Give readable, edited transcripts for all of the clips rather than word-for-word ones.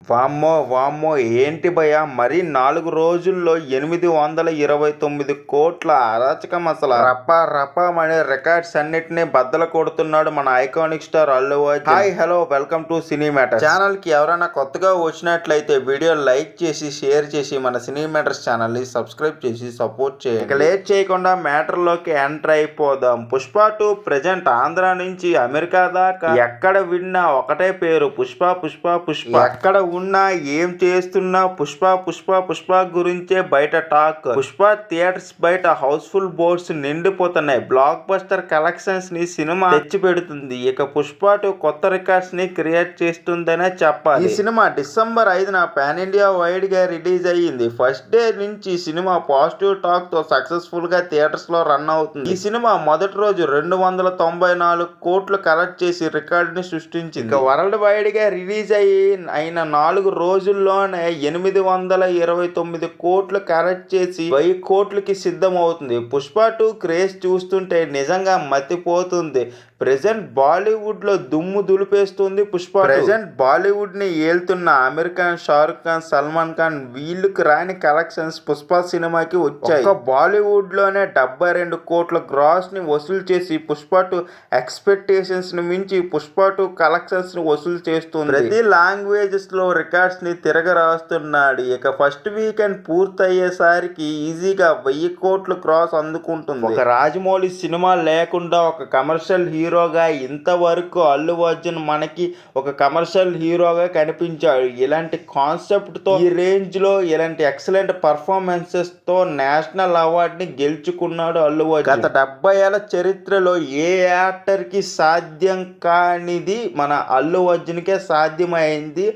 వామ్మో వామ్మో ఏంటి భయ్యా మరి 4 రోజుల్లో 829 కోట్ల అరాచకం. అసలు రప్ప రప్పమనే రికార్డ్స్ అన్నిటినీ బద్దలు కొడుతున్నాడు మన iconic star Allu Arjun. Hi hello welcome to cine matters channel కి ఎవరైనా కొత్తగా వచ్చినట్లయితే వీడియో లైక్ చేసి షేర్ చేసి మన సినీ మ్యాటర్స్ ఛానల్ ని సబ్స్క్రైబ్ చేసి సపోర్ట్ చేయండి. ఇక లేట్ చేయకుండా మ్యాటర్ లోకి ఎంటర్ అయిపోదాం. పుష్ప 2 ప్రెజెంట్ ఆంధ్ర నుంచి అమెరికా దాకా ఎక్కడ విన్నా ఒకటే పేరు, పుష్ప పుష్ప పుష్ప. ఎక్కడ ఉన్నా ఏం చేస్తున్నా పుష్ప పుష్ప పుష్ప గురించే బయట టాక్. పుష్ప థియేటర్స్ బయట హౌస్ఫుల్ బోర్డ్స్ నిండిపోతున్నాయి. బ్లాక్ బస్టర్ కలెక్షన్స్ ని సినిమా తెచ్చి పెడుతుంది. ఇక పుష్ప 2 కొత్త రికార్డ్స్ ని క్రియేట్ చేస్తుందనే చెప్పాలి. ఈ సినిమా డిసెంబర్ 5న పాన్ ఇండియా వైడ్ గా రిలీజ్ అయ్యింది. ఫస్ట్ డే నుంచి సినిమా పాజిటివ్ టాక్ తో సక్సెస్ఫుల్ గా థియేటర్స్ లో రన్ అవుతుంది. ఈ సినిమా మొదటి రోజు 294 కోట్లు కలెక్ట్ చేసి రికార్డ్ ని సృష్టించింది. ఇక వరల్డ్ వైడ్ గా రిలీజ్ అయిన 4 రోజుల్లోనే 829 కోట్లు కలెక్ట్ చేసి 1000 కోట్లకి సిద్ధం అవుతుంది. పుష్ప 2 క్రేజ్ చూస్తుంటే నిజంగా మతిపోతుంది. ప్రెజెంట్ బాలీవుడ్ లో దుమ్ము దులిపేస్తుంది పుష్ప. ప్రెజెంట్ బాలీవుడ్ ని ఏళ్తున్న అమీర్ ఖాన్, షారుఖ్ ఖాన్, సల్మాన్ ఖాన్ వీళ్ళకి రాని కలెక్షన్స్ పుష్ప సినిమాకి వచ్చాయి. బాలీవుడ్ లోనే 72 కోట్ల గ్రాస్ ని వసూలు చేసి పుష్ప 2 ఎక్స్పెక్టేషన్స్ ని మించి పుష్ప 2 కలెక్షన్స్ ని వసూలు చేస్తుంది. ప్రతి లాంగ్వేజెస్ లో రికార్డ్స్ ని తిరగరాస్తున్నాడు. ఇక ఫస్ట్ వీకెండ్ పూర్తయ్యేసరికి ఈజీగా 1000 కోట్ల క్రాస్ అందుకుంటుంది. ఒక రాజమౌళి సినిమా లేకుండా ఒక కమర్షియల్ హీరోగా ఇంతవరకు అల్లు అర్జున్ మనకి ఒక కమర్షియల్ హీరోగా కనిపించాడు. ఇలాంటి కాన్సెప్ట్ తో ఈ రేంజ్ లో ఇలాంటి ఎక్సలెంట్ పర్ఫార్మెన్సెస్ తో నేషనల్ అవార్డు ని గెలుచుకున్నాడు అల్లు అర్జున్. గత 70 ఏళ్ల చరిత్రలో ఏ యాక్టర్ కి సాధ్యం కానిది మన అల్లు అర్జున్ కే సాధ్యమైంది.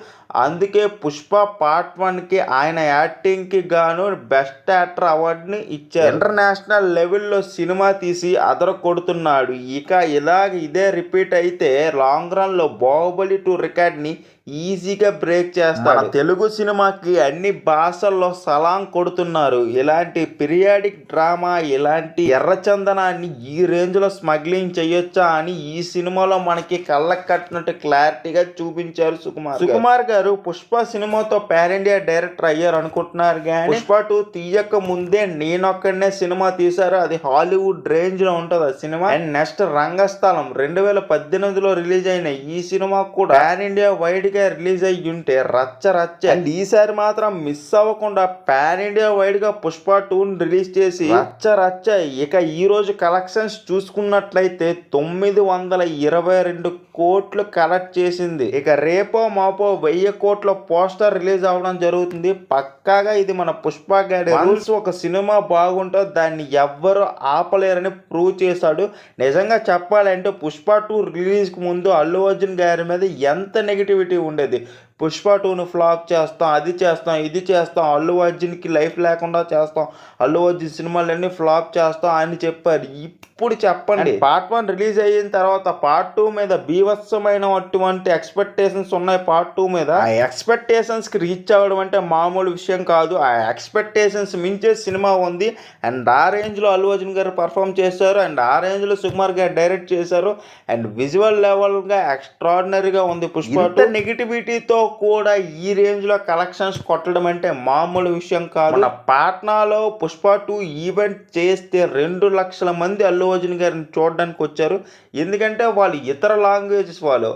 అందుకే పుష్ప పార్ట్ 1కి ఆయన యాక్టింగ్కి గాను బెస్ట్ యాక్టర్ అవార్డుని ఇచ్చారు. ఇంటర్నేషనల్ లెవెల్లో సినిమా తీసి అదర కొడుతున్నాడు. ఇక ఇదే రిపీట్ అయితే లాంగ్ రన్లో బాహుబలి 2 రికార్డ్ని ఈజీగా బ్రేక్ చేస్తారు. తెలుగు సినిమాకి అన్ని భాషల్లో సలాం కొడుతున్నారు. ఇలాంటి పీరియాడిక్ డ్రామా, ఇలాంటి ఎర్రచందనాన్ని ఈ రేంజ్లో స్మగ్లింగ్ చేయొచ్చా అని ఈ సినిమాలో మనకి కళ్ళకు కట్టినట్టు క్లారిటీగా చూపించారు సుకుమార్ గారు. పుష్ప సినిమాతో పాన్ ఇండియా డైరెక్టర్ అయ్యారు అనుకుంటున్నారు కానీ పుష్ప 2 తీయక ముందే నేనొక్కడనే సినిమా తీశారు. అది హాలీవుడ్ రేంజ్ లో ఉంటుంది ఆ సినిమా. అండ్ నెక్స్ట్ రంగస్థలం 2018లో రిలీజ్ అయిన ఈ సినిమా కూడా పాన్ ఇండియా వైడ్ గా రిలీజ్ అయ్యి ఉంటే రచ్చ రచ్చ. అండ్ ఈసారి మాత్రం మిస్ అవ్వకుండా పాన్ ఇండియా వైడ్ గా పుష్ప 2 రిలీజ్ చేసి రచ్చ రచ్చ. ఇక ఈ రోజు కలెక్షన్స్ చూసుకున్నట్లయితే 922 కోట్లు కలెక్ట్ చేసింది. ఇక రేపో మాపో 1000 కోట్ల పోస్టర్ రిలీజ్ అవ్వడం జరుగుతుంది. పక్కాగా ఇది మన పుష్ప గారి రూల్స్. ఒక సినిమా బాగుంటే దాన్ని ఎవ్వరు ఆపలేరని ప్రూవ్ చేశాడు. నిజంగా చెప్పాలంటే పుష్ప 2 రిలీజ్ కు ముందు అల్లు అర్జున్ గారి మీద ఎంత నెగిటివిటీ ఉండేది. పుష్ప 2ను ఫ్లాప్ చేస్తాం, అది చేస్తాం, ఇది చేస్తాం, అల్లు అర్జున్కి లైఫ్ లేకుండా చేస్తాం, అల్లు అర్జున్ సినిమాలన్నీ ఫ్లాప్ చేస్తాం అని చెప్పారు. ఇప్పుడు చెప్పండి, పార్ట్ 1 రిలీజ్ అయిన తర్వాత పార్ట్ 2 మీద బీభత్సమైనటువంటి ఎక్స్పెక్టేషన్స్ ఉన్నాయి. పార్ట్ 2 మీద ఆ ఎక్స్పెక్టేషన్స్కి రీచ్ అవ్వడం అంటే మామూలు విషయం కాదు. ఆ ఎక్స్పెక్టేషన్స్ మించే సినిమా ఉంది. అండ్ ఆ రేంజ్లో అల్లు అర్జున్ గారు పర్ఫామ్ చేశారు. అండ్ ఆ రేంజ్లో సుకుమార్ గారు డైరెక్ట్ చేశారు. అండ్ విజువల్ లెవెల్గా ఎక్స్ట్రాడినరీగా ఉంది పుష్ప 2. నెగిటివిటీతో కూడా ఈ రేంజ్ లో కలెక్షన్స్ కొట్టడం అంటే మామూలు విషయం కాదు. మన పాట్నాలో పుష్ప 2 ఈవెంట్ చేస్తే 2 లక్షల మంది అల్లు అర్జున్ గారిని చూడడానికి వచ్చారు. ఎందుకంటే వాళ్ళు ఇతర లాంగ్వేజెస్ వాళ్ళు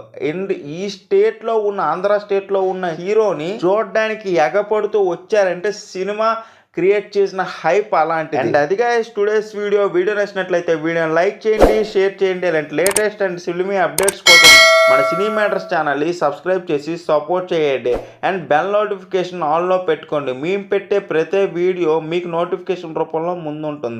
ఈ స్టేట్ లో ఉన్న ఆంధ్ర స్టేట్ లో ఉన్న హీరోని చూడడానికి ఎగపడుతూ వచ్చారంటే సినిమా క్రియేట్ చేసిన హైప్ అలాంటిది. అండ్ అదిగా టుడేస్ వీడియో నచ్చినట్లయితే వీడియోని లైక్ చేయండి, షేర్ చేయండి. అలాంటి లేటెస్ట్ అండ్ ఫిల్మీ అప్డేట్స్ కోసం మన సినీ మ్యాటర్స్ ఛానల్ని సబ్స్క్రైబ్ చేసి సపోర్ట్ చేయండి. అండ్ బెల్ నోటిఫికేషన్ ఆన్లో పెట్టుకోండి. మేము పెట్టే ప్రతి వీడియో మీకు నోటిఫికేషన్ రూపంలో ముందు ఉంటుంది.